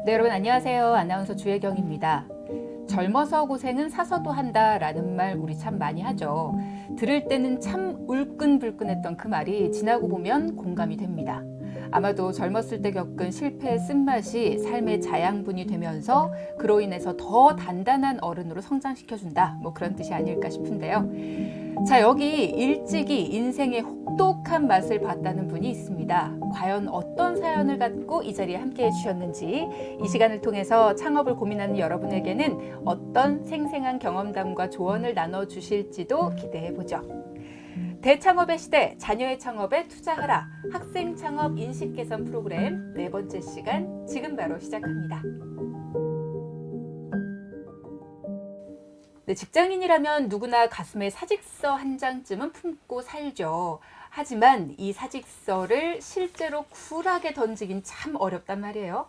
네, 여러분 안녕하세요. 아나운서 주혜경입니다. 젊어서 고생은 사서도 한다라는 말 우리 참 많이 하죠. 들을 때는 참 울끈불끈했던 그 말이 지나고 보면 공감이 됩니다. 아마도 젊었을 때 겪은 실패의 쓴맛이 삶의 자양분이 되면서 그로 인해서 더 단단한 어른으로 성장시켜준다. 뭐 그런 뜻이 아닐까 싶은데요. 자, 여기 일찍이 인생의 혹독한 맛을 봤다는 분이 있습니다. 과연 어떤 사연을 갖고 이 자리에 함께해 주셨는지, 이 시간을 통해서 창업을 고민하는 여러분에게는 어떤 생생한 경험담과 조언을 나눠주실지도 기대해보죠. 대창업의 시대, 자녀의 창업에 투자하라. 학생 창업 인식 개선 프로그램 네 번째 시간 지금 바로 시작합니다. 네, 직장인이라면 누구나 가슴에 사직서 한 장쯤은 품고 살죠. 하지만 이 사직서를 실제로 쿨하게 던지긴 참 어렵단 말이에요.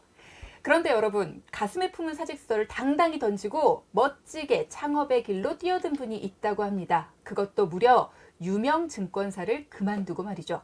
그런데 여러분, 가슴에 품은 사직서를 당당히 던지고 멋지게 창업의 길로 뛰어든 분이 있다고 합니다. 그것도 무려 유명 증권사를 그만두고 말이죠.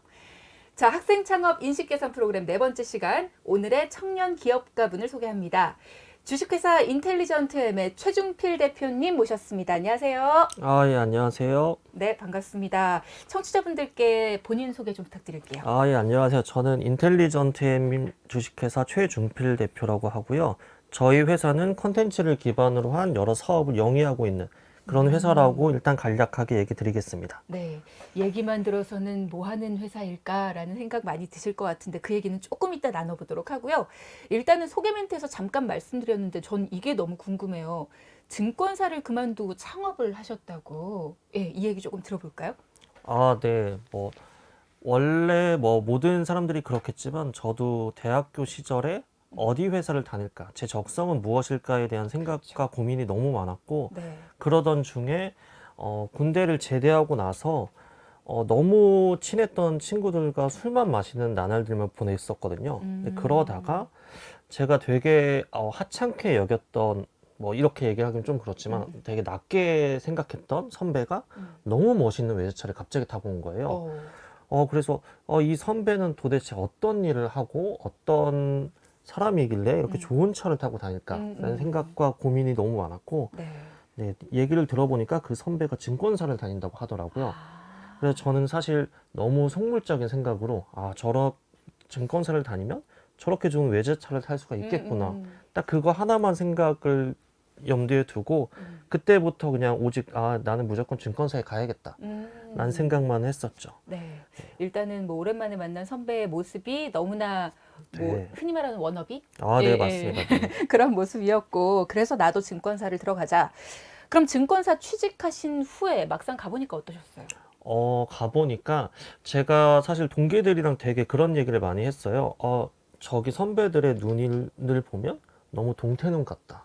자, 학생 창업 인식 개선 프로그램 네 번째 시간, 오늘의 청년 기업가분을 소개합니다. 주식회사 인텔리전트엠의 최중필 대표님 모셨습니다. 안녕하세요. 예, 안녕하세요. 네, 반갑습니다. 청취자분들께 본인 소개 좀 부탁드릴게요. 예, 안녕하세요. 저는 인텔리전트엠 주식회사 최중필 대표라고 하고요. 저희 회사는 컨텐츠를 기반으로 한 여러 사업을 영위하고 있는 그런 회사라고 일단 간략하게 얘기 드리겠습니다. 네, 얘기만 들어서는 뭐 하는 회사일까라는 생각 많이 드실 것 같은데 그 얘기는 조금 이따 나눠보도록 하고요. 일단은 소개 멘트에서 잠깐 말씀드렸는데 전 이게 너무 궁금해요. 증권사를 그만두고 창업을 하셨다고. 예, 이 얘기 조금 들어볼까요? 네. 원래 모든 사람들이 그렇겠지만 저도 대학교 시절에 어디 회사를 다닐까, 제 적성은 무엇일까에 대한 생각과 고민이 너무 많았고, 네. 그러던 중에 군대를 제대하고 나서 너무 친했던 친구들과 술만 마시는 나날들만 보냈었거든요. 근데 그러다가 제가 되게 하찮게 여겼던, 이렇게 얘기하기는 좀 그렇지만 되게 낮게 생각했던 선배가 너무 멋있는 외제차를 갑자기 타고 온 거예요. 그래서 이 선배는 도대체 어떤 일을 하고 어떤 사람이길래 이렇게 좋은 차를 타고 다닐까라는 생각과 고민이 너무 많았고, 네. 네, 얘기를 들어보니까 그 선배가 증권사를 다닌다고 하더라고요. 그래서 저는 사실 너무 속물적인 생각으로 저런 증권사를 다니면 저렇게 좋은 외제차를 탈 수가 있겠구나. 딱 그거 하나만 생각을 염두에 두고 그때부터 그냥 오직 나는 무조건 증권사에 가야겠다 라는 생각만 했었죠. 네. 일단은 뭐 오랜만에 만난 선배의 모습이 너무나 뭐 네. 흔히 말하는 워너비? 네, 맞습니다. 네. 그런 모습이었고 그래서 나도 증권사를 들어가자. 그럼 증권사 취직하신 후에 막상 가보니까 어떠셨어요? 가보니까 제가 사실 동기들이랑 되게 그런 얘기를 많이 했어요. 저기 선배들의 눈을 보면 너무 동태눈 같다.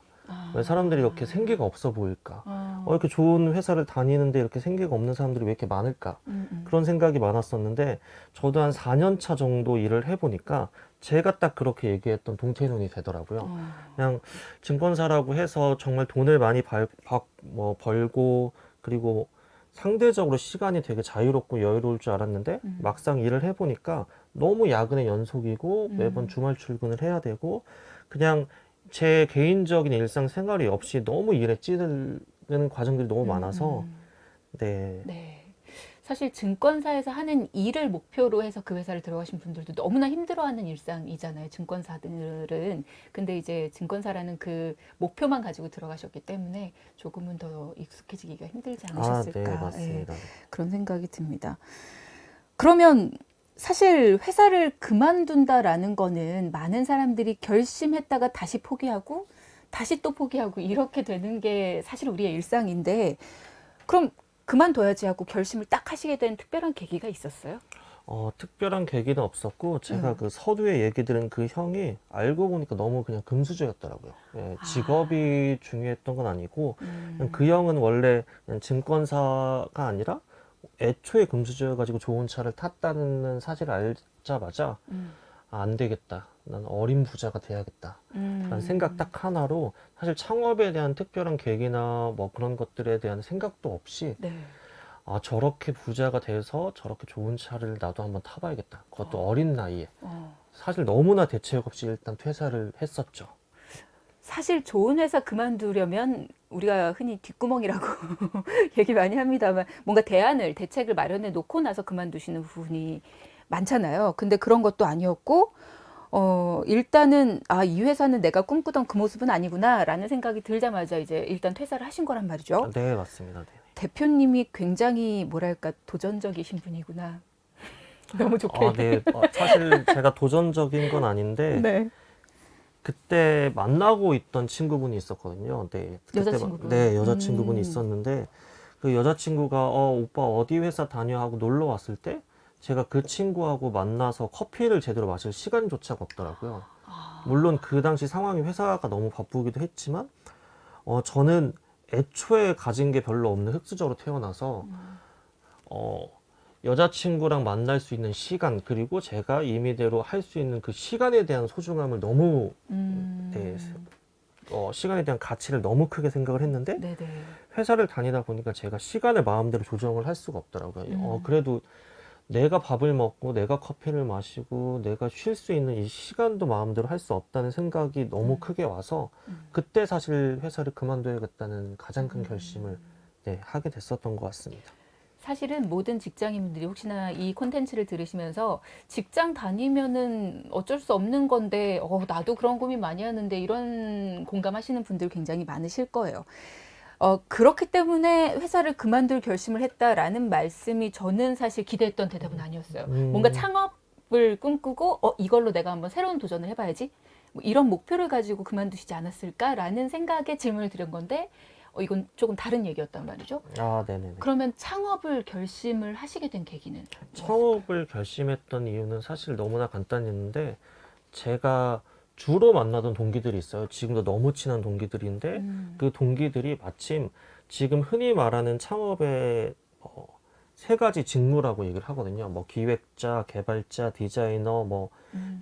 왜 사람들이 이렇게 생기가 없어 보일까? 이렇게 좋은 회사를 다니는데 이렇게 생기가 없는 사람들이 왜 이렇게 많을까? 그런 생각이 많았었는데, 저도 한 4년 차 정도 일을 해보니까 제가 딱 그렇게 얘기했던 동태눈이 되더라고요. 그냥 증권사라고 해서 정말 돈을 많이 벌고, 그리고 상대적으로 시간이 되게 자유롭고 여유로울 줄 알았는데, 막상 일을 해보니까 너무 야근의 연속이고, 매번 주말 출근을 해야 되고, 그냥 제 개인적인 일상생활이 없이 너무 일에 찌드는 과정들이 너무 많아서, 네. 네. 사실 증권사에서 하는 일을 목표로 해서 그 회사를 들어가신 분들도 너무나 힘들어하는 일상이잖아요. 증권사들은. 근데 이제 증권사라는 그 목표만 가지고 들어가셨기 때문에 조금은 더 익숙해지기가 힘들지 않으셨을까. 네, 맞습니다. 그런 생각이 듭니다. 그러면 사실 회사를 그만둔다라는 거는 많은 사람들이 결심했다가 다시 포기하고 다시 또 포기하고 이렇게 되는 게 사실 우리의 일상인데, 그럼 그만둬야지 하고 결심을 딱 하시게 된 특별한 계기가 있었어요? 특별한 계기는 없었고, 제가 그 서두에 얘기 들은 그 형이 알고 보니까 너무 그냥 금수저였더라고요. 예, 직업이 중요했던 건 아니고, 그냥 그 형은 원래 그냥 증권사가 아니라 애초에 금수저여가지고 좋은 차를 탔다는 사실을 알자마자 안 되겠다. 난 어린 부자가 돼야겠다. 라는 생각 딱 하나로 사실 창업에 대한 특별한 계기나 그런 것들에 대한 생각도 없이 네. 아, 저렇게 부자가 돼서 저렇게 좋은 차를 나도 한번 타봐야겠다. 그것도 어린 나이에. 사실 너무나 대책 없이 일단 퇴사를 했었죠. 사실 좋은 회사 그만두려면 우리가 흔히 뒷구멍이라고 얘기 많이 합니다만 뭔가 대책을 마련해 놓고 나서 그만두시는 부분이 많잖아요. 근데 그런 것도 아니었고, 일단은, 아, 이 회사는 내가 꿈꾸던 그 모습은 아니구나 라는 생각이 들자마자 이제 일단 퇴사를 하신 거란 말이죠. 네, 맞습니다. 네. 대표님이 굉장히 뭐랄까 도전적이신 분이구나. 너무 좋게. 아, 네. 사실 제가 도전적인 건 아닌데, 네. 그때 만나고 있던 친구분이 있었거든요. 네. 여자친구분. 네, 여자친구분이 있었는데, 그 여자친구가, 오빠 어디 회사 다녀 하고 놀러 왔을 때, 제가 그 친구하고 만나서 커피를 제대로 마실 시간조차가 없더라고요. 물론 그 당시 상황이 회사가 너무 바쁘기도 했지만, 저는 애초에 가진 게 별로 없는 흙수저로 태어나서, 여자친구랑 만날 수 있는 시간, 그리고 제가 임의대로 할 수 있는 그 시간에 대한 소중함을 너무, 네, 시간에 대한 가치를 너무 크게 생각을 했는데, 네네. 회사를 다니다 보니까 제가 시간을 마음대로 조정을 할 수가 없더라고요. 그래도 내가 밥을 먹고, 내가 커피를 마시고, 내가 쉴 수 있는 이 시간도 마음대로 할 수 없다는 생각이 너무 크게 와서, 그때 사실 회사를 그만둬야겠다는 가장 큰 결심을 네, 하게 됐었던 것 같습니다. 사실은 모든 직장인분들이 혹시나 이 콘텐츠를 들으시면서 직장 다니면은 어쩔 수 없는 건데, 나도 그런 고민 많이 하는데 이런 공감하시는 분들 굉장히 많으실 거예요. 그렇기 때문에 회사를 그만둘 결심을 했다라는 말씀이 저는 사실 기대했던 대답은 아니었어요. 뭔가 창업을 꿈꾸고, 이걸로 내가 한번 새로운 도전을 해봐야지. 뭐 이런 목표를 가지고 그만두시지 않았을까라는 생각에 질문을 드린 건데, 이건 조금 다른 얘기였단 말이죠. 아, 네네네. 그러면 창업을 결심을 하시게 된 계기는? 창업을 결심했던 이유는 사실 너무나 간단했는데, 제가 주로 만나던 동기들이 있어요. 지금도 너무 친한 동기들인데, 그 동기들이 마침 지금 흔히 말하는 창업의 세 가지 직무라고 얘기를 하거든요. 뭐 기획자, 개발자, 디자이너, 뭐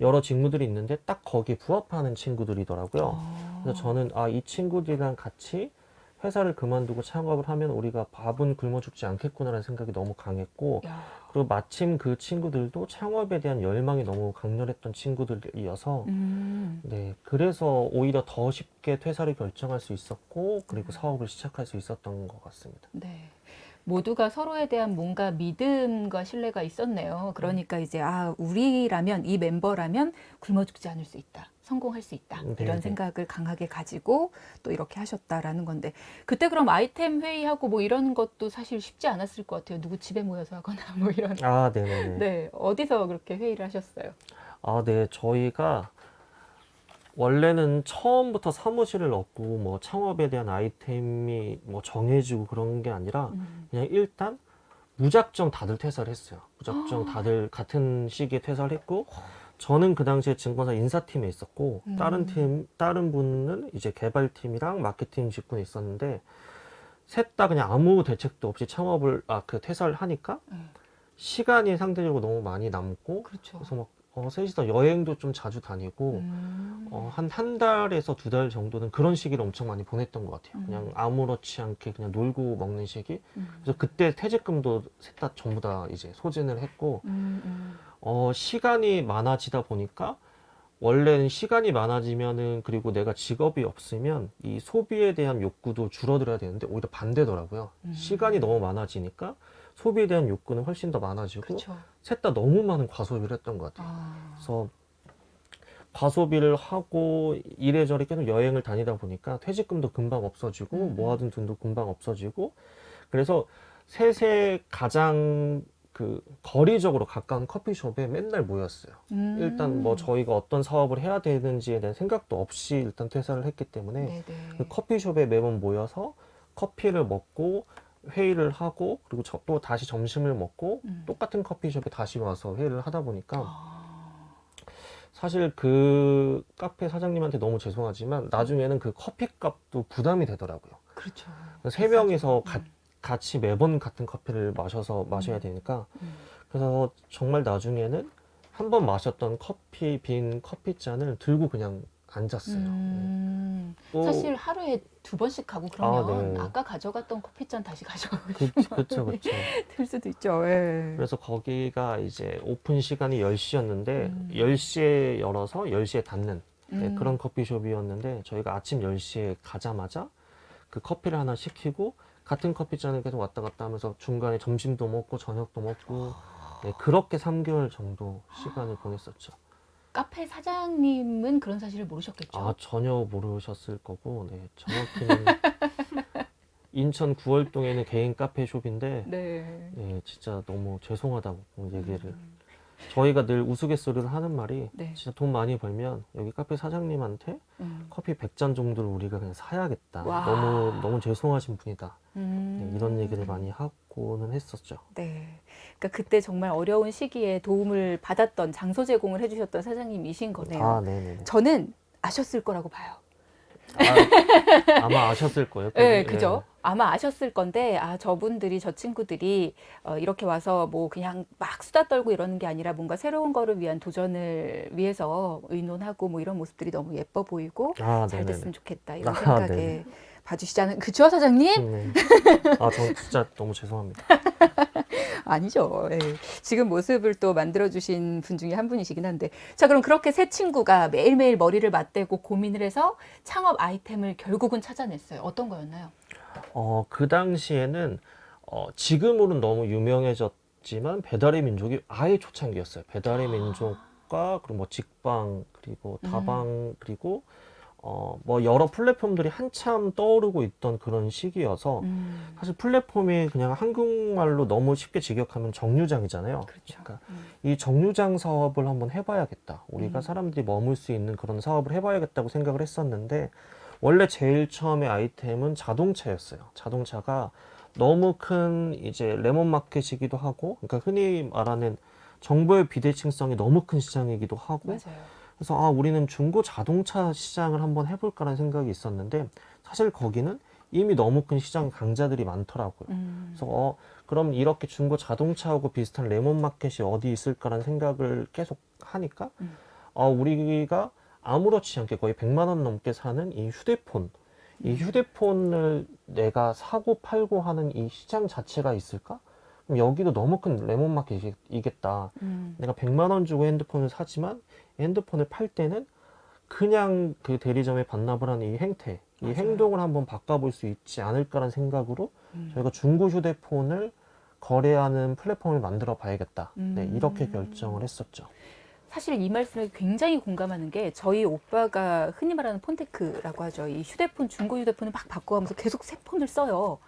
여러 직무들이 있는데 딱 거기에 부합하는 친구들이더라고요. 그래서 저는 이 친구들이랑 같이 회사를 그만두고 창업을 하면 우리가 밥은 굶어 죽지 않겠구나라는 생각이 너무 강했고, 야. 그리고 마침 그 친구들도 창업에 대한 열망이 너무 강렬했던 친구들이어서, 네, 그래서 오히려 더 쉽게 퇴사를 결정할 수 있었고, 그리고 사업을 시작할 수 있었던 것 같습니다. 네. 모두가 서로에 대한 뭔가 믿음과 신뢰가 있었네요. 그러니까 이제 우리라면 이 멤버라면 굶어 죽지 않을 수 있다. 성공할 수 있다. 네, 이런 네. 생각을 강하게 가지고 또 이렇게 하셨다라는 건데 그때 그럼 아이템 회의하고 뭐 이런 것도 사실 쉽지 않았을 것 같아요. 누구 집에 모여서 하거나 뭐 이런. 아, 네네네. 네. 어디서 그렇게 회의를 하셨어요? 아, 네. 저희가 원래는 처음부터 사무실을 얻고 뭐 창업에 대한 아이템이 뭐 정해지고 그런 게 아니라 그냥 일단 무작정 다들 퇴사를 했어요. 무작정 다들 같은 시기에 퇴사를 했고, 저는 그 당시에 증권사 인사팀에 있었고, 다른 분은 이제 개발팀이랑 마케팅 직군에 있었는데, 셋 다 그냥 아무 대책도 없이 퇴사를 하니까 시간이 상대적으로 너무 많이 남고, 그렇죠. 그래서 막 셋이서 여행도 좀 자주 다니고, 한 달에서 두 달 정도는 그런 시기를 엄청 많이 보냈던 것 같아요. 그냥 아무렇지 않게 그냥 놀고 먹는 시기. 그래서 그때 퇴직금도 셋 다 전부 다 이제 소진을 했고, 시간이 많아지다 보니까, 원래는 시간이 많아지면은, 그리고 내가 직업이 없으면 이 소비에 대한 욕구도 줄어들어야 되는데 오히려 반대더라고요. 시간이 너무 많아지니까 소비에 대한 욕구는 훨씬 더 많아지고, 그렇죠. 셋 다 너무 많은 과소비를 했던 것 같아요. 그래서 과소비를 하고 이래저래 계속 여행을 다니다 보니까 퇴직금도 금방 없어지고 모아둔 돈도 금방 없어지고, 그래서 셋의 가장 그 거리적으로 가까운 커피숍에 맨날 모였어요. 일단 뭐 저희가 어떤 사업을 해야 되는지에 대한 생각도 없이 일단 퇴사를 했기 때문에 네네. 그 커피숍에 매번 모여서 커피를 먹고 회의를 하고, 그리고 또 다시 점심을 먹고 똑같은 커피숍에 다시 와서 회의를 하다 보니까 사실 그 카페 사장님한테 너무 죄송하지만 나중에는 그 커피값도 부담이 되더라고요. 그렇죠. 세 명이서 같이 매번 같은 커피를 마셔야 되니까, 그래서 정말 나중에는 한 번 마셨던 빈 커피잔을 들고 그냥 앉았어요. 또 사실 하루에 2번씩 가고 그러면 네. 아까 가져갔던 커피잔 다시 가져가고 그쵸. 될 수도 있죠. 예. 그래서 거기가 이제 오픈 시간이 10시였는데 10시에 열어서 10시에 닫는 그런 커피숍이었는데 저희가 아침 10시에 가자마자 그 커피를 하나 시키고 같은 커피잔을 계속 왔다 갔다 하면서 중간에 점심도 먹고 저녁도 먹고 그렇게 3개월 정도 시간을 보냈었죠. 카페 사장님은 그런 사실을 모르셨겠죠? 전혀 모르셨을 거고, 정확히는 인천 구월동에는 개인 카페숍인데, 네. 진짜 너무 죄송하다고 얘기를. 저희가 늘 우스갯소리를 하는 말이, 네. 진짜 돈 많이 벌면 여기 카페 사장님한테 커피 100잔 정도를 우리가 그냥 사야겠다. 와. 너무 죄송하신 분이다. 이런 얘기를 많이 하고는 했었죠. 네. 그러니까 그때 정말 어려운 시기에 도움을 받았던 장소 제공을 해주셨던 사장님이신 거네요. 네네네. 저는 아셨을 거라고 봐요. 아마 아셨을 거예요. 네, 그죠? 아마 아셨을 건데, 저분들이, 저 친구들이, 이렇게 와서 뭐 그냥 막 수다 떨고 이러는 게 아니라 뭔가 새로운 거를 위한 도전을 위해서 의논하고 뭐 이런 모습들이 너무 예뻐 보이고, 잘 네네네. 됐으면 좋겠다. 이런 네네. 생각에 봐주시자는, 그죠, 사장님? 저 진짜 너무 죄송합니다. 아니죠. 예. 지금 모습을 또 만들어주신 분 중에 한 분이시긴 한데. 자, 그럼 그렇게 세 친구가 매일매일 머리를 맞대고 고민을 해서 창업 아이템을 결국은 찾아냈어요. 어떤 거였나요? 그 당시에는 지금으로는 너무 유명해졌지만 배달의 민족이 아예 초창기였어요. 배달의 민족과 그리고 뭐 직방 그리고 다방 그리고 뭐 여러 플랫폼들이 한참 떠오르고 있던 그런 시기여서 사실 플랫폼이 그냥 한국말로 너무 쉽게 직역하면 정류장이잖아요. 그렇죠. 그러니까 이 정류장 사업을 한번 해봐야겠다. 우리가 음. 사람들이 머물 수 있는 그런 사업을 해봐야겠다고 생각을 했었는데 원래 제일 처음에 아이템은 자동차였어요. 자동차가 너무 큰 이제 레몬 마켓이기도 하고, 그러니까 흔히 말하는 정보의 비대칭성이 너무 큰 시장이기도 하고, 맞아요. 그래서 우리는 중고 자동차 시장을 한번 해볼까라는 생각이 있었는데 사실 거기는 이미 너무 큰 시장 강자들이 많더라고요. 그래서 그럼 이렇게 중고 자동차하고 비슷한 레몬 마켓이 어디 있을까라는 생각을 계속 하니까 우리가 아무렇지 않게 거의 100만 원 넘게 사는 이 휴대폰, 이 휴대폰을 내가 사고 팔고 하는 이 시장 자체가 있을까? 그럼 여기도 너무 큰 레몬 마켓이겠다. 내가 100만 원 주고 핸드폰을 사지만 핸드폰을 팔 때는 그냥 그 대리점에 반납을 하는 이 행태, 이 맞아요. 행동을 한번 바꿔볼 수 있지 않을까라는 생각으로 저희가 중고 휴대폰을 거래하는 플랫폼을 만들어 봐야겠다. 이렇게 결정을 했었죠. 사실 이 말씀에 굉장히 공감하는 게 저희 오빠가 흔히 말하는 폰테크라고 하죠. 이 휴대폰, 중고 휴대폰을 막 바꿔가면서 계속 새 폰을 써요.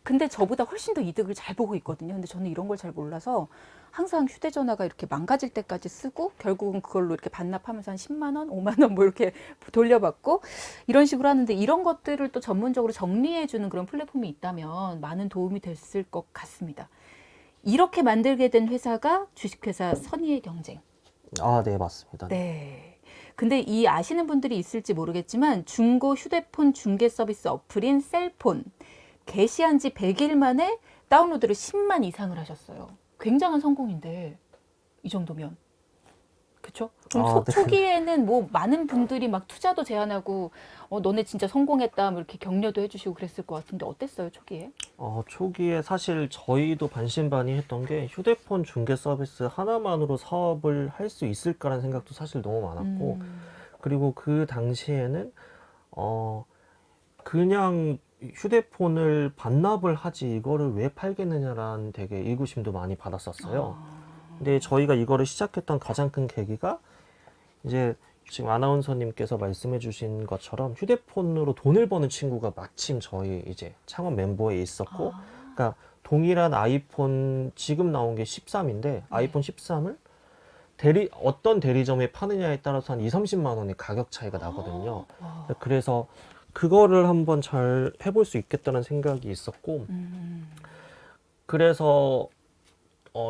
근데 저보다 훨씬 더 이득을 잘 보고 있거든요. 근데 저는 이런 걸 잘 몰라서 항상 휴대전화가 이렇게 망가질 때까지 쓰고 결국은 그걸로 이렇게 반납하면서 한 10만 원, 5만 원 뭐 이렇게 돌려받고 이런 식으로 하는데 이런 것들을 또 전문적으로 정리해주는 그런 플랫폼이 있다면 많은 도움이 됐을 것 같습니다. 이렇게 만들게 된 회사가 주식회사 선의의 경쟁. 네, 맞습니다. 네. 근데 이 아시는 분들이 있을지 모르겠지만 중고 휴대폰 중개 서비스 어플인 셀폰 개시한 지 100일 만에 다운로드를 10만 이상을 하셨어요. 굉장한 성공인데 이 정도면 그렇죠? 그럼 네. 초기에는 뭐 많은 분들이 막 투자도 제안하고 너네 진짜 성공했다 뭐 이렇게 격려도 해주시고 그랬을 것 같은데 어땠어요 초기에? 초기에 사실 저희도 반신반의했던 게 휴대폰 중개 서비스 하나만으로 사업을 할 수 있을까라는 생각도 사실 너무 많았고 그리고 그 당시에는 그냥 휴대폰을 반납을 하지 이거를 왜 팔겠느냐라는 되게 의구심도 많이 받았었어요. 근데 저희가 이거를 시작했던 가장 큰 계기가 이제 지금 아나운서님께서 말씀해 주신 것처럼 휴대폰으로 돈을 버는 친구가 마침 저희 이제 창업 멤버에 있었고 그러니까 동일한 아이폰 지금 나온 게 13인데 아이폰 13을 어떤 대리점에 파느냐에 따라서 한 2, 30만 원의 가격 차이가 나거든요. 그래서 그거를 한번 잘 해볼 수 있겠다는 생각이 있었고 그래서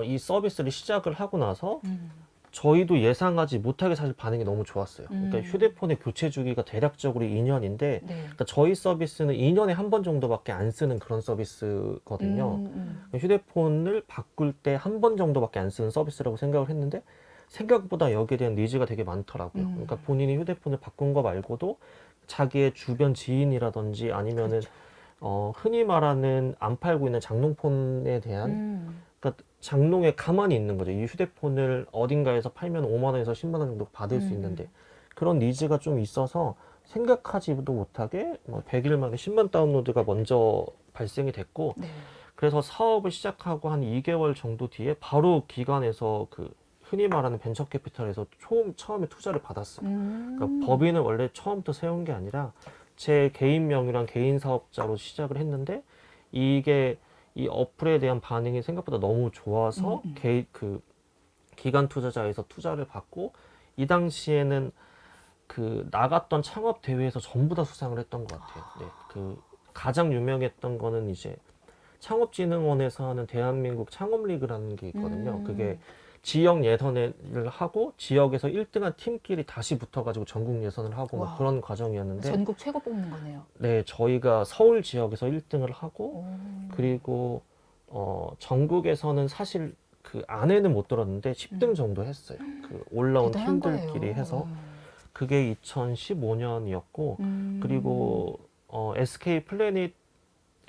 이 서비스를 시작을 하고 나서 저희도 예상하지 못하게 사실 반응이 너무 좋았어요. 그러니까 휴대폰의 교체 주기가 대략적으로 2년인데 그러니까 저희 서비스는 2년에 한 번 정도밖에 안 쓰는 그런 서비스거든요. 휴대폰을 바꿀 때 한 번 정도밖에 안 쓰는 서비스라고 생각을 했는데 생각보다 여기에 대한 니즈가 되게 많더라고요. 그러니까 본인이 휴대폰을 바꾼 거 말고도 자기의 주변 지인이라든지 아니면은 흔히 말하는 안 팔고 있는 장롱폰에 대한 그러니까 장롱에 가만히 있는 거죠. 이 휴대폰을 어딘가에서 팔면 5만 원에서 10만 원 정도 받을 수 있는데 그런 니즈가 좀 있어서 생각하지도 못하게 100일 만에 10만 다운로드가 먼저 발생이 됐고 네. 그래서 사업을 시작하고 한 2개월 정도 뒤에 바로 기관에서 그 흔히 말하는 벤처 캐피탈에서 처음에 투자를 받았어요. 그러니까 법인을 원래 처음부터 세운 게 아니라 제 개인 명의랑 개인 사업자로 시작을 했는데 이게 이 어플에 대한 반응이 생각보다 너무 좋아서 그 기관 투자자에서 투자를 받고 이 당시에는 그 나갔던 창업 대회에서 전부 다 수상을 했던 것 같아요. 네, 그 가장 유명했던 거는 이제 창업진흥원에서 하는 대한민국 창업리그라는 게 있거든요. 그게 지역 예선을 하고 지역에서 1등한 팀끼리 다시 붙어가지고 전국 예선을 하고 막 와. 그런 과정이었는데 전국 최고 뽑는 거네요. 네, 저희가 서울 지역에서 1등을 하고 그리고 전국에서는 사실 그 안에는 못 들었는데 10등 정도 했어요. 그 올라온 대단한 팀들끼리 거예요. 해서 그게 2015년이었고 그리고 SK 플래닛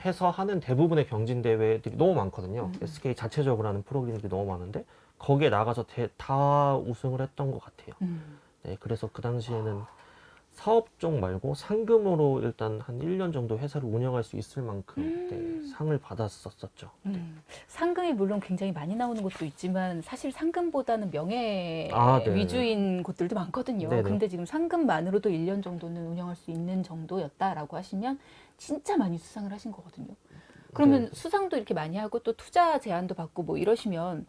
해서 하는 대부분의 경진 대회들이 너무 많거든요. SK 자체적으로 하는 프로그램들이 너무 많은데 거기에 나가서 다 우승을 했던 것 같아요. 네, 그래서 그 당시에는 사업 쪽 말고 상금으로 일단 한 1년 정도 회사를 운영할 수 있을 만큼 네, 상을 받았었죠. 상금이 물론 굉장히 많이 나오는 곳도 있지만 사실 상금보다는 명예 네. 위주인 곳들도 많거든요. 네네. 근데 지금 상금만으로도 1년 정도는 운영할 수 있는 정도였다라고 하시면 진짜 많이 수상을 하신 거거든요. 그러면 네. 수상도 이렇게 많이 하고 또 투자 제안도 받고 뭐 이러시면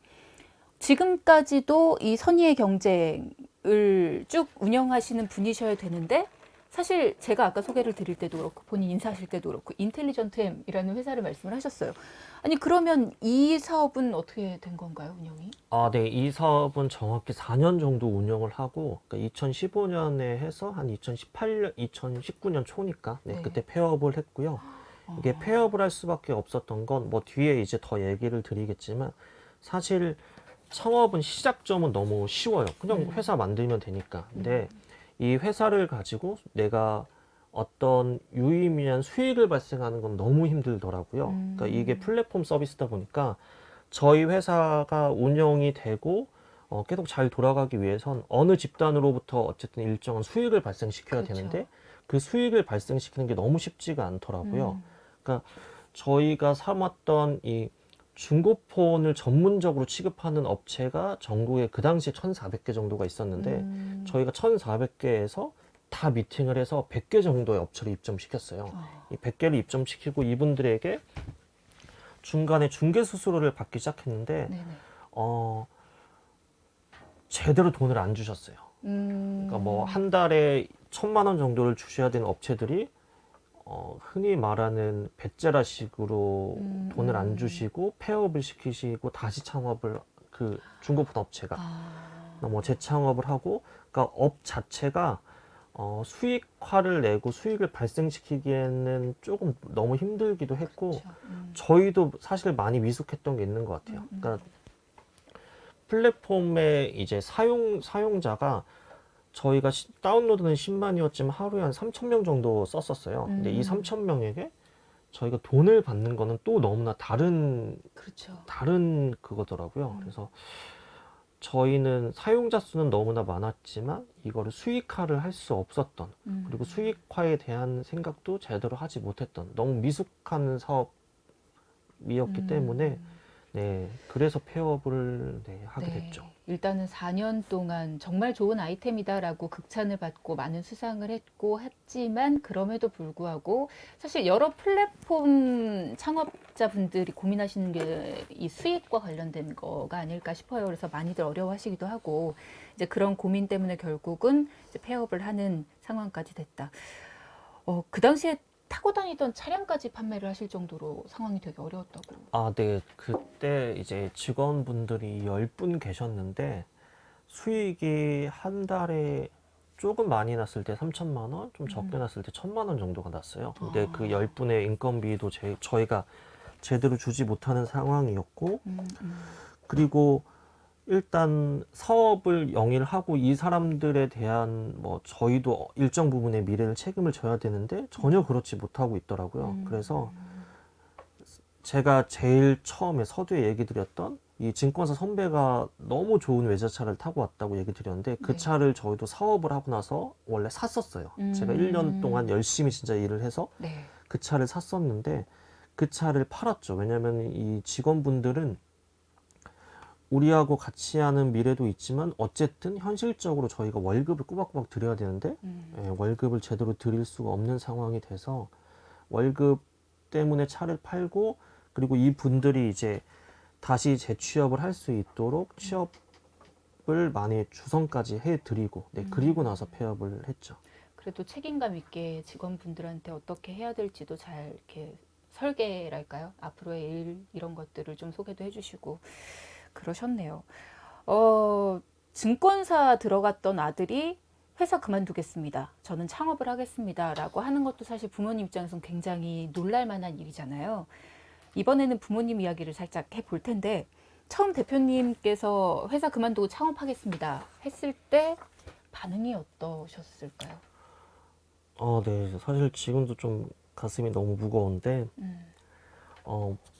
지금까지도 이 선의의 경쟁을 쭉 운영하시는 분이셔야 되는데 사실 제가 아까 소개를 드릴 때도 그렇고 본인 인사하실 때도 그렇고 인텔리전트엠이라는 회사를 말씀을 하셨어요. 아니 그러면 이 사업은 어떻게 된 건가요, 운영이? 네. 이 사업은 정확히 4년 정도 운영을 하고, 그러니까 2015년에 해서 한 2019년 초니까, 네, 네. 그때 폐업을 했고요. 이게 폐업을 할 수밖에 없었던 건, 뭐 뒤에 이제 더 얘기를 드리겠지만, 사실 창업은 시작점은 너무 쉬워요. 그냥 회사 만들면 되니까. 근데 이 회사를 가지고 내가 어떤 유의미한 수익을 발생하는 건 너무 힘들더라고요. 그러니까 이게 플랫폼 서비스다 보니까 저희 회사가 운영이 되고 계속 잘 돌아가기 위해선 어느 집단으로부터 어쨌든 일정한 수익을 발생시켜야 그렇죠. 되는데 그 수익을 발생시키는 게 너무 쉽지가 않더라고요. 그러니까 저희가 삼았던 이 중고폰을 전문적으로 취급하는 업체가 전국에 그 당시에 1,400개 정도가 있었는데 저희가 1,400개에서 다 미팅을 해서 100개 정도의 업체를 입점시켰어요. 이 100개를 입점시키고 이분들에게 중간에 중개 수수료를 받기 시작했는데 네네. 제대로 돈을 안 주셨어요. 그러니까 뭐 한 달에 1,000만 원 정도를 주셔야 되는 업체들이 흔히 말하는 배째라식으로 돈을 안 주시고 폐업을 시키시고 다시 창업을 그 중고폰 업체가 뭐 재창업을 하고 그러니까 업 자체가 수익화를 내고 수익을 발생시키기에는 조금 너무 힘들기도 했고 그렇죠. 저희도 사실 많이 미숙했던 게 있는 것 같아요. 그러니까 플랫폼의 이제 사용자가 저희가 다운로드는 10만이었지만 하루에 한 3,000명 정도 썼었어요. 근데 이 3,000명에게 저희가 돈을 받는 거는 또 너무나 그렇죠. 다른 그거더라고요. 그래서 저희는 사용자 수는 너무나 많았지만 이거를 수익화를 할 수 없었던 그리고 수익화에 대한 생각도 제대로 하지 못했던 너무 미숙한 사업이었기 때문에 네, 그래서 폐업을 하게 됐죠. 일단은 4년 동안 정말 좋은 아이템이다라고 극찬을 받고 많은 수상을 했지만 그럼에도 불구하고 사실 여러 플랫폼 창업자분들이 고민하시는 게 이 수익과 관련된 거가 아닐까 싶어요. 그래서 많이들 어려워하시기도 하고 이제 그런 고민 때문에 결국은 이제 폐업을 하는 상황까지 됐다. 그 당시에 타고 다니던 차량까지 판매를 하실 정도로 상황이 되게 어려웠다고. 네. 그때 이제 직원분들이 10분 계셨는데 수익이 한 달에 조금 많이 났을 때 3천만 원, 좀 적게 났을 때 1,000만 원 정도가 났어요. 근데 그 10분의 인건비도 저희가 제대로 주지 못하는 상황이었고 그리고 일단 사업을 영위를 하고 이 사람들에 대한 뭐 저희도 일정 부분의 미래를 책임을 져야 되는데 전혀 그렇지 못하고 있더라고요. 그래서 제가 제일 처음에 서두에 얘기 드렸던 이 증권사 선배가 너무 좋은 외제차를 타고 왔다고 얘기 드렸는데 그 네. 차를 저희도 사업을 하고 나서 원래 샀었어요. 제가 1년 동안 열심히 진짜 일을 해서 네. 그 차를 샀었는데 그 차를 팔았죠. 왜냐면 이 직원분들은 우리하고 같이 하는 미래도 있지만 어쨌든 현실적으로 저희가 월급을 꼬박꼬박 드려야 되는데 월급을 제대로 드릴 수가 없는 상황이 돼서 월급 때문에 차를 팔고 그리고 이 분들이 이제 다시 재취업을 할 수 있도록 취업을 많이 주선까지 해드리고 그리고 나서 폐업을 했죠. 그래도 책임감 있게 직원분들한테 어떻게 해야 될지도 잘 이렇게 설계랄까요? 앞으로의 일 이런 것들을 좀 소개도 해주시고 그러셨네요. 증권사 들어갔던 아들이 회사 그만두겠습니다. 저는 창업을 하겠습니다라고 하는 것도 사실 부모님 입장에서는 굉장히 놀랄 만한 일이잖아요. 이번에는 부모님 이야기를 살짝 해볼 텐데 처음 대표님께서 회사 그만두고 창업하겠습니다 했을 때 반응이 어떠셨을까요? 네. 사실 지금도 좀 가슴이 너무 무거운데,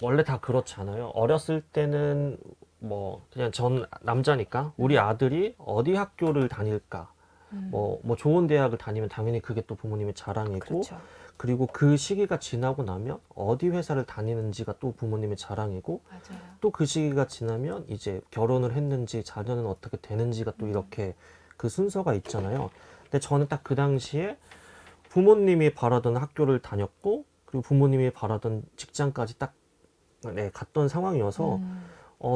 원래 다 그렇잖아요. 어렸을 때는 뭐, 그냥 전 남자니까 우리 아들이 어디 학교를 다닐까, 뭐 좋은 대학을 다니면 당연히 그게 또 부모님의 자랑이고, 그렇죠. 그리고 그 시기가 지나고 나면 어디 회사를 다니는지가 또 부모님의 자랑이고, 맞아요. 또 그 시기가 지나면 이제 결혼을 했는지 자녀는 어떻게 되는지가 또 이렇게 그 순서가 있잖아요. 근데 저는 딱 그 당시에 부모님이 바라던 학교를 다녔고 그리고 부모님이 바라던 직장까지 딱 갔던 상황이어서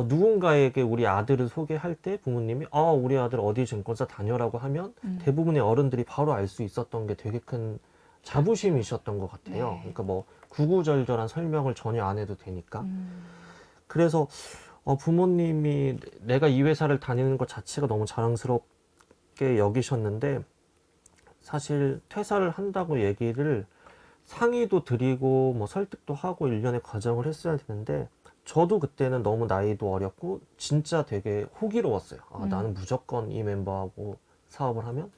누군가에게 우리 아들을 소개할 때 부모님이 우리 아들 어디 증권사 다녀라고 하면 대부분의 어른들이 바로 알 수 있었던 게 되게 큰 자부심이셨던 것 같아요. 네. 그러니까 뭐 구구절절한 설명을 전혀 안 해도 되니까. 그래서 부모님이 내가 이 회사를 다니는 것 자체가 너무 자랑스럽게 여기셨는데 사실 퇴사를 한다고 얘기를 상의도 드리고 뭐 설득도 하고 일련의 과정을 했어야 되는데 저도 그때는 너무 나이도 어렸고 진짜 되게 호기로웠어요. 나는 무조건 이 멤버하고 사업을 하면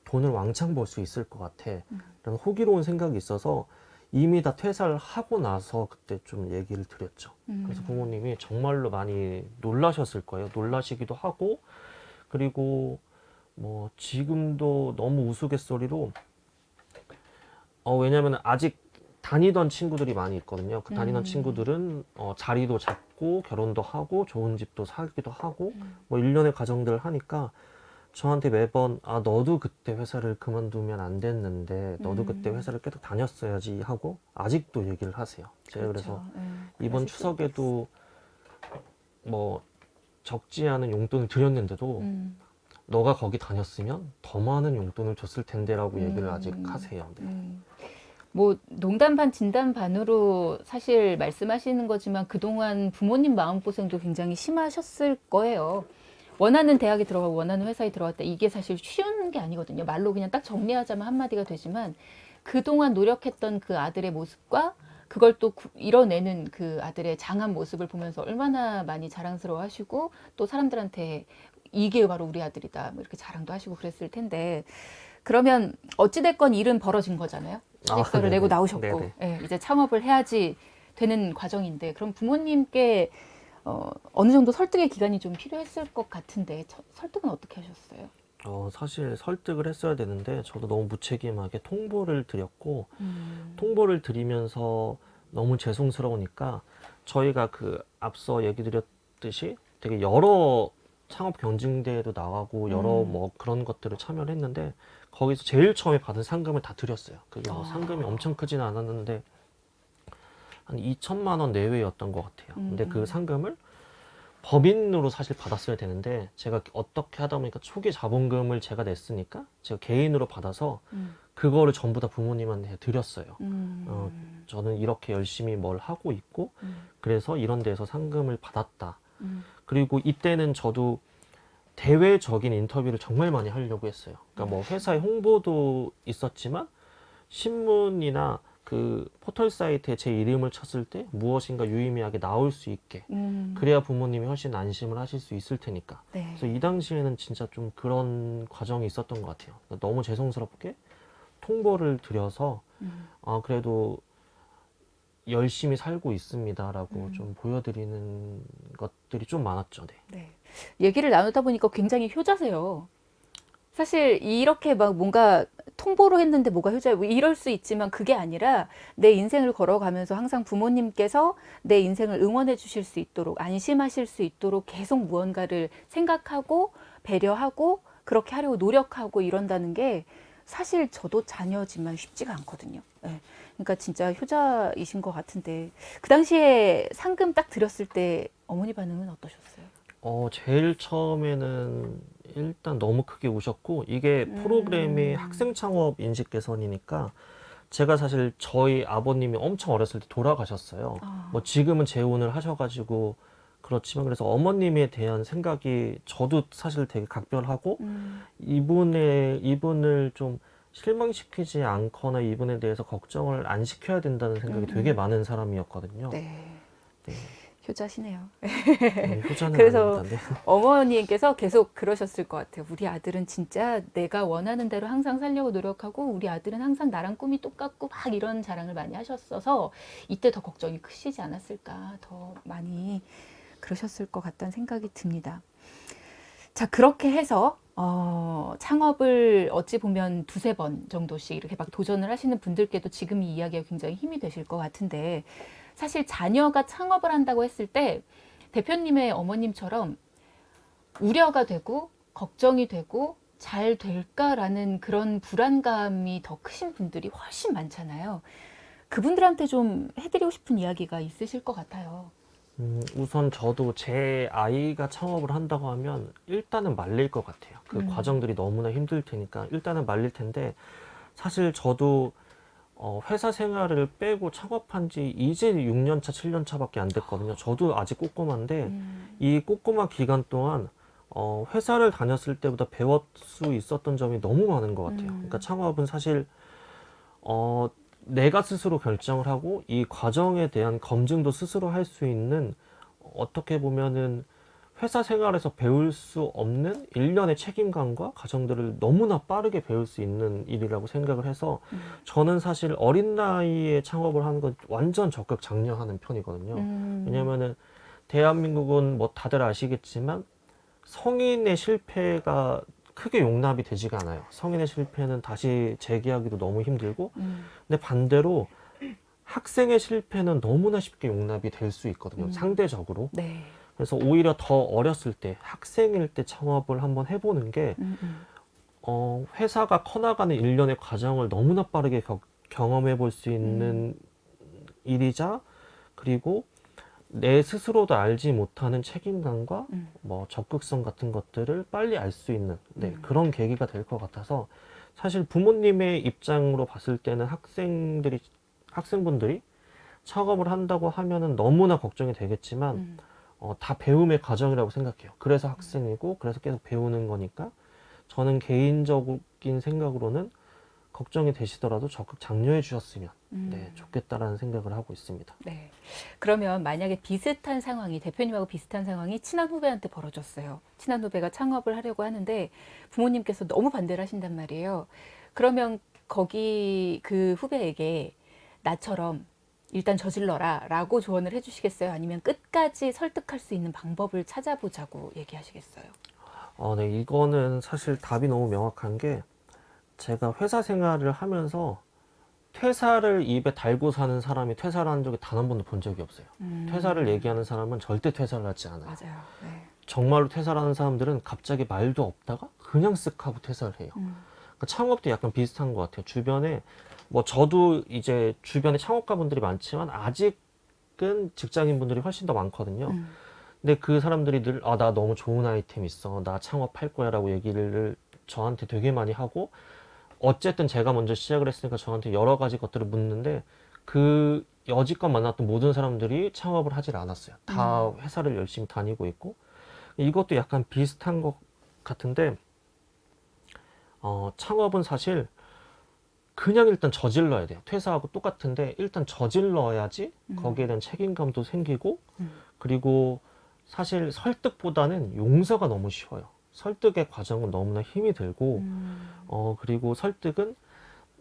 돈을 왕창 벌 수 있을 것 같아. 라는 호기로운 생각이 있어서 이미 다 퇴사를 하고 나서 그때 좀 얘기를 드렸죠. 그래서 부모님이 정말로 많이 놀라셨을 거예요. 놀라시기도 하고 그리고 뭐 지금도 너무 우스갯소리로 왜냐면 아직 다니던 친구들이 많이 있거든요. 그 다니던 친구들은 자리도 잡고 결혼도 하고 좋은 집도 사기도 하고 뭐 일련의 과정들을 하니까 저한테 매번 너도 그때 회사를 그만두면 안 됐는데 너도 그때 회사를 계속 다녔어야지 하고 아직도 얘기를 하세요. 제가 그래서 이번 추석에도 뭐 적지 않은 용돈을 드렸는데도 너가 거기 다녔으면 더 많은 용돈을 줬을 텐데라고 얘기를 아직 하세요. 네. 뭐 농담 반 진담 반으로 사실 말씀하시는 거지만 그동안 부모님 마음고생도 굉장히 심하셨을 거예요. 원하는 대학에 들어가고 원하는 회사에 들어갔다. 이게 사실 쉬운 게 아니거든요. 말로 그냥 딱 정리하자면 한마디가 되지만 그동안 노력했던 그 아들의 모습과 그걸 또 이뤄내는 그 아들의 장한 모습을 보면서 얼마나 많이 자랑스러워 하시고 또 사람들한테 이게 바로 우리 아들이다 뭐 이렇게 자랑도 하시고 그랬을 텐데 그러면 어찌됐건 일은 벌어진 거잖아요. 계획서를 내고 나오셨고 이제 창업을 해야지 되는 과정인데 그럼 부모님께 어느 정도 설득의 기간이 좀 필요했을 것 같은데 설득은 어떻게 하셨어요? 사실 설득을 했어야 되는데 저도 너무 무책임하게 통보를 드렸고 통보를 드리면서 너무 죄송스러우니까 저희가 그 앞서 얘기 드렸듯이 되게 여러 창업 경쟁대회도 나가고 여러 뭐 그런 것들을 참여를 했는데 거기서 제일 처음에 받은 상금을 다 드렸어요. 그게 뭐 상금이 엄청 크지는 않았는데 한 2천만 원 내외였던 것 같아요. 근데 그 상금을 법인으로 사실 받았어야 되는데 제가 어떻게 하다 보니까 초기 자본금을 제가 냈으니까 제가 개인으로 받아서 그거를 전부 다 부모님한테 드렸어요. 저는 이렇게 열심히 뭘 하고 있고 그래서 이런 데서 상금을 받았다. 그리고 이때는 저도 대외적인 인터뷰를 정말 많이 하려고 했어요. 그러니까 뭐 회사의 홍보도 있었지만 신문이나 그 포털 사이트에 제 이름을 쳤을 때 무엇인가 유의미하게 나올 수 있게 그래야 부모님이 훨씬 안심을 하실 수 있을 테니까. 네. 그래서 이 당시에는 진짜 좀 그런 과정이 있었던 것 같아요. 그러니까 너무 죄송스럽게 통보를 드려서 그래도 열심히 살고 있습니다라고 좀 보여드리는 것들이 좀 많았죠. 네. 네. 얘기를 나누다 보니까 굉장히 효자세요. 사실 이렇게 막 뭔가 통보로 했는데 뭐가 효자예요? 뭐 이럴 수 있지만 그게 아니라 내 인생을 걸어가면서 항상 부모님께서 내 인생을 응원해 주실 수 있도록 안심하실 수 있도록 계속 무언가를 생각하고 배려하고 그렇게 하려고 노력하고 이런다는 게 사실 저도 자녀지만 쉽지가 않거든요. 네. 그러니까 진짜 효자이신 것 같은데 그 당시에 상금 딱 드렸을 때 어머니 반응은 어떠셨어요? 제일 처음에는 일단 너무 크게 우셨고, 이게 프로그램이 학생 창업 인식 개선이니까 제가 사실 저희 아버님이 엄청 어렸을 때 돌아가셨어요. 뭐 지금은 재혼을 하셔가지고 그렇지만, 그래서 어머님에 대한 생각이 저도 사실 되게 각별하고, 이분을 좀 실망시키지 않거나 이분에 대해서 걱정을 안 시켜야 된다는 생각이 되게 많은 사람이었거든요. 네. 네. 효자시네요. 효자는 그래서 아닙니다. 네. 어머니께서 계속 그러셨을 것 같아요. 우리 아들은 진짜 내가 원하는 대로 항상 살려고 노력하고 우리 아들은 항상 나랑 꿈이 똑같고 막 이런 자랑을 많이 하셨어서 이때 더 걱정이 크시지 않았을까. 더 많이 그러셨을 것 같다는 생각이 듭니다. 자, 그렇게 해서 창업을 어찌 보면 두세 번 정도씩 이렇게 막 도전을 하시는 분들께도 지금 이 이야기가 굉장히 힘이 되실 것 같은데, 사실 자녀가 창업을 한다고 했을 때 대표님의 어머님처럼 우려가 되고 걱정이 되고 잘 될까라는 그런 불안감이 더 크신 분들이 훨씬 많잖아요. 그분들한테 좀 해드리고 싶은 이야기가 있으실 것 같아요. 우선 저도 제 아이가 창업을 한다고 하면 일단은 말릴 것 같아요. 그 과정들이 너무나 힘들 테니까 일단은 말릴 텐데, 사실 저도 회사 생활을 빼고 창업한 지 이제 6년 차, 7년 차밖에 안 됐거든요. 저도 아직 꼬꼬마인데 이 꼬꼬마 기간 동안 회사를 다녔을 때보다 배울 수 있었던 점이 너무 많은 것 같아요. 그러니까 창업은 사실 내가 스스로 결정을 하고 이 과정에 대한 검증도 스스로 할 수 있는, 어떻게 보면은 회사 생활에서 배울 수 없는 일련의 책임감과 과정들을 너무나 빠르게 배울 수 있는 일이라고 생각을 해서 저는 사실 어린 나이에 창업을 하는 건 완전 적극 장려하는 편이거든요. 왜냐면은 대한민국은 뭐 다들 아시겠지만 성인의 실패가 크게 용납이 되지가 않아요. 성인의 실패는 다시 재기하기도 너무 힘들고, 근데 반대로 학생의 실패는 너무나 쉽게 용납이 될 수 있거든요. 상대적으로. 네. 그래서 오히려 더 어렸을 때, 학생일 때 창업을 한번 해보는 게, 회사가 커나가는 일련의 과정을 너무나 빠르게 경험해 볼 수 있는 일이자, 그리고 내 스스로도 알지 못하는 책임감과 뭐 적극성 같은 것들을 빨리 알 수 있는 그런 계기가 될 것 같아서, 사실 부모님의 입장으로 봤을 때는 학생분들이 창업을 한다고 하면은 너무나 걱정이 되겠지만 다 배움의 과정이라고 생각해요. 그래서 학생이고 그래서 계속 배우는 거니까 저는 개인적인 생각으로는 걱정이 되시더라도 적극 장려해 주셨으면 좋겠다라는 생각을 하고 있습니다. 네. 그러면 만약에 비슷한 상황이, 대표님하고 비슷한 상황이 친한 후배한테 벌어졌어요. 친한 후배가 창업을 하려고 하는데 부모님께서 너무 반대를 하신단 말이에요. 그러면 거기 그 후배에게 나처럼 일단 저질러라 라고 조언을 해주시겠어요? 아니면 끝까지 설득할 수 있는 방법을 찾아보자고 얘기하시겠어요? 네, 이거는 사실 답이 너무 명확한 게, 제가 회사 생활을 하면서 퇴사를 입에 달고 사는 사람이 퇴사를 한 적이 단 한 번도 본 적이 없어요. 퇴사를 얘기하는 사람은 절대 퇴사를 하지 않아요. 맞아요. 네. 정말로 퇴사를 하는 사람들은 갑자기 말도 없다가 그냥 쓱 하고 퇴사를 해요. 그러니까 창업도 약간 비슷한 것 같아요. 주변에, 뭐 저도 이제 주변에 창업가분들이 많지만 아직은 직장인분들이 훨씬 더 많거든요. 근데 그 사람들이 늘, 나 너무 좋은 아이템 있어. 나 창업할 거야 라고 얘기를 저한테 되게 많이 하고, 어쨌든 제가 먼저 시작을 했으니까 저한테 여러 가지 것들을 묻는데, 그 여지껏 만났던 모든 사람들이 창업을 하질 않았어요. 다 회사를 열심히 다니고 있고, 이것도 약간 비슷한 것 같은데, 창업은 사실 그냥 일단 저질러야 돼요. 퇴사하고 똑같은데 일단 저질러야지 거기에 대한 책임감도 생기고 그리고 사실 설득보다는 용서가 너무 쉬워요. 설득의 과정은 너무나 힘이 들고 그리고 설득은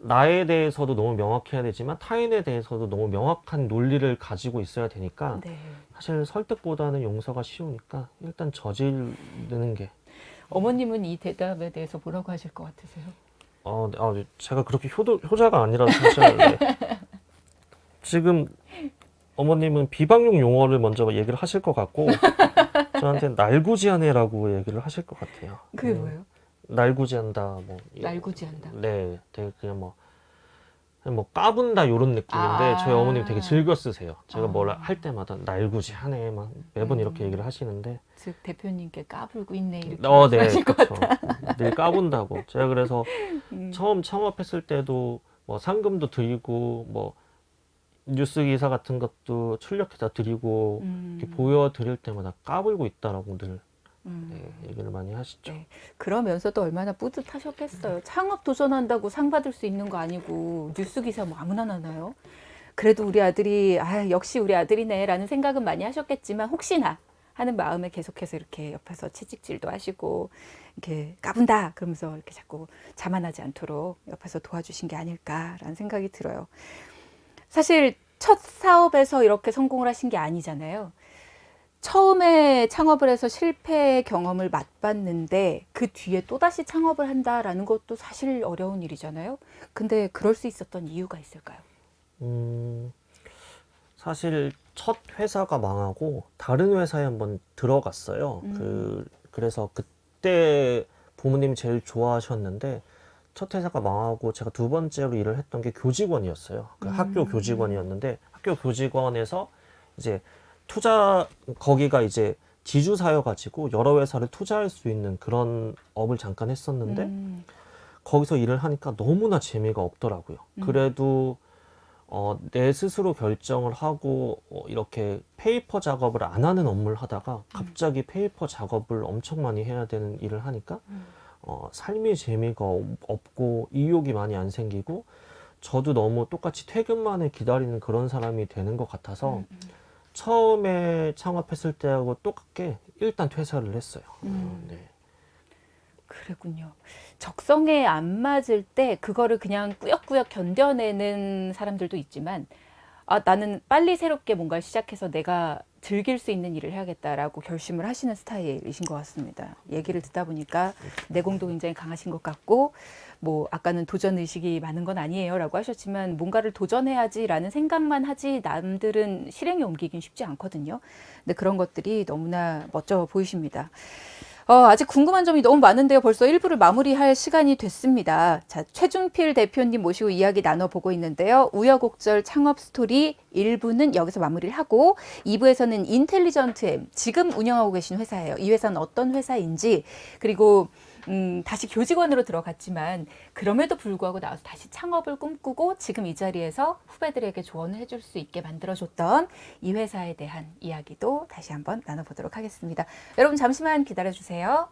나에 대해서도 너무 명확해야 되지만 타인에 대해서도 너무 명확한 논리를 가지고 있어야 되니까 네. 사실 설득보다는 용서가 쉬우니까 일단 저지르는 게 어머님은 이 대답에 대해서 뭐라고 하실 것 같으세요? 제가 그렇게 효자가 아니라서 사실 네. 지금 어머님은 비방용 용어를 먼저 얘기를 하실 것 같고 저한테 날구지하네라고 얘기를 하실 것 같아요. 그게 뭐예요? 날구지한다 뭐 날구지한다. 네, 되게 그냥 뭐 까분다 요런 느낌인데 저희 어머님 되게 즐겨 쓰세요. 제가 뭘 할 때마다 날구지하네 막 매번 이렇게 얘기를 하시는데 즉 대표님께 까불고 있네 이렇게 네, 말씀하실 것 그렇죠. 같다. 늘 까분다고. 제가 그래서 음. 처음 창업했을 때도 뭐 상금도 드리고 뭐 뉴스 기사 같은 것도 출력해다 드리고 이렇게 보여드릴 때마다 까불고 있다라고 늘 얘기를 많이 하시죠. 네. 그러면서도 얼마나 뿌듯하셨겠어요. 창업 도전한다고 상 받을 수 있는 거 아니고 뉴스 기사 뭐 아무나 나나요? 그래도 우리 아들이 역시 우리 아들이네라는 생각은 많이 하셨겠지만 혹시나 하는 마음에 계속해서 이렇게 옆에서 채찍질도 하시고 이렇게 까분다 그러면서 이렇게 자꾸 자만하지 않도록 옆에서 도와주신 게 아닐까라는 생각이 들어요. 사실 첫 사업에서 이렇게 성공을 하신 게 아니잖아요. 처음에 창업을 해서 실패 경험을 맛봤는데 그 뒤에 또다시 창업을 한다라는 것도 사실 어려운 일이잖아요. 근데 그럴 수 있었던 이유가 있을까요? 사실 첫 회사가 망하고 다른 회사에 한번 들어갔어요. 그래서 그때 부모님이 제일 좋아하셨는데 첫 회사가 망하고 제가 두 번째로 일을 했던 게 교직원이었어요. 그 학교 교직원이었는데 학교 교직원에서 이제 거기가 이제 지주사여가지고 여러 회사를 투자할 수 있는 그런 업을 잠깐 했었는데 거기서 일을 하니까 너무나 재미가 없더라고요. 그래도 내 스스로 결정을 하고 이렇게 페이퍼 작업을 안 하는 업무를 하다가 갑자기 페이퍼 작업을 엄청 많이 해야 되는 일을 하니까 삶의 재미가 없고 이욕이 많이 안 생기고 저도 너무 똑같이 퇴근만을 기다리는 그런 사람이 되는 것 같아서 처음에 창업했을 때하고 똑같게 일단 퇴사를 했어요. 네. 그랬군요. 적성에 안 맞을 때 그거를 그냥 꾸역꾸역 견뎌내는 사람들도 있지만 나는 빨리 새롭게 뭔가를 시작해서 내가 즐길 수 있는 일을 해야겠다라고 결심을 하시는 스타일이신 것 같습니다. 얘기를 듣다 보니까 내공도 굉장히 강하신 것 같고 뭐 아까는 도전 의식이 많은 건 아니에요라고 하셨지만 뭔가를 도전해야지라는 생각만 하지 남들은 실행에 옮기긴 쉽지 않거든요. 근데 그런 것들이 너무나 멋져 보이십니다. 아직 궁금한 점이 너무 많은데요. 벌써 1부를 마무리할 시간이 됐습니다. 자, 최중필 대표님 모시고 이야기 나눠보고 있는데요. 우여곡절 창업 스토리 1부는 여기서 마무리를 하고 2부에서는 인텔리전트엠, 지금 운영하고 계신 회사예요. 이 회사는 어떤 회사인지 그리고 다시 교직원으로 들어갔지만 그럼에도 불구하고 나와서 다시 창업을 꿈꾸고 지금 이 자리에서 후배들에게 조언을 해줄 수 있게 만들어줬던 이 회사에 대한 이야기도 다시 한번 나눠보도록 하겠습니다. 여러분 잠시만 기다려주세요.